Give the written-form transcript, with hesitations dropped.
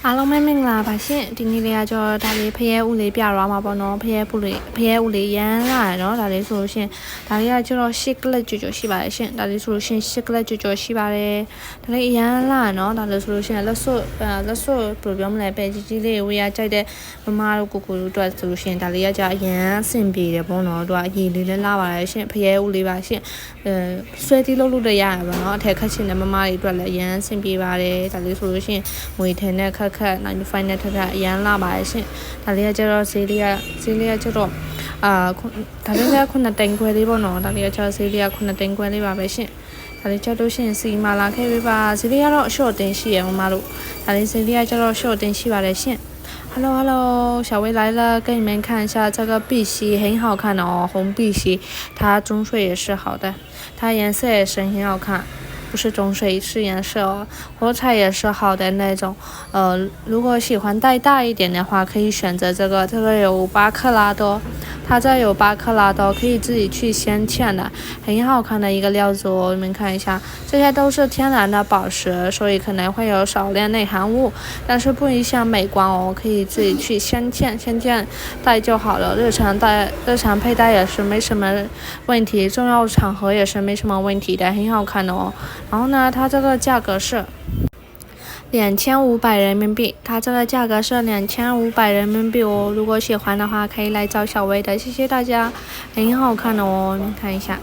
အားလုံးပဲမင်္ဂလာပါရှင်ဒီနေ့လေးကကျွန်တော်ဒါလေးဖရဲဦးလေးပြသွားမှာပေါ့နော်ဖရဲဦးလေးရမ်းလာရနော်ဒါလေးဆိုလို့ရှင်ဒါလေးကကျွန်တော်ရှစ်ကလစ်ကြော်ရှိပါတယ်ရှင်ဒါလေးဆိုလို့ရှင်ရှစ်ကလစ်ကြော်ရှိပါတယ်ဒါလေးရမ်းလာနော်ဒါလေးဆိုလို့ရှင်လက်စွပ်ဘယ်လိုပြောမလဲပဲကြီးလေးဝေးရကြိုက်တဲ့မမတို့ကိုတို့အတွက်ဆိုလို့ရှင်ဒါလေးကကြာအရန်အဆင်ပြေတယ်ပေါ့နော်တို့ကအရေးလေးလည်းလာပါတယ်ရှင်ဖရဲဦးလေးပါရှင်ဆွဲတီးလို့ရရပါနော်အထက်ခက်ချင်တဲ့မမတွေအတွက်လည်းအရန်အဆင်ပြေပါတယ်ဒါလေးဆိုလို့ရှင်ငွေထင်းတဲ့ခက်95နဲ့ထက်အရန်လာပါတယ်ရှင်ဒါလေးကကျတော့ဈေးလေးကကျတော့ဒါလေးက9တိန်ခွဲလေးပေါ့နော်ဒါလေးကကျတော့ဈေးလေးက9တိန်ခွဲလေးပါပဲရှင်ဒါလေးကျတော့ရှင်စီမာလာခဲ့ပေးပါဈေးလေးကတော့အရှော့တင်ရှိရမမတို့ဒါလေးဈေးလေးကကျတော့ရှော့တင်ရှိပါတယ်ရှင်Hello，小薇来了，给你们看一下这个碧玺，很好看哦，红碧玺，它中睡也是好的，它颜色也是很好看，不是中睡是颜色哦，火彩也是好的那种。如果喜欢带大一点的话，可以选择这个有8克拉多，它这有8克拉多，可以自己去镶嵌的，很好看的一个料子哦，你们看一下，这些都是天然的宝石，所以可能会有少量内含物，但是不影响美观哦，可以自己去镶嵌戴就好了，日常佩戴也是没什么问题，重要场合也是没什么问题的，很好看的哦。然后呢，它这个价格是2500人民币，它这个价格是2500人民币哦。如果喜欢的话，可以来找小薇的，谢谢大家，很好看的哦，你看一下。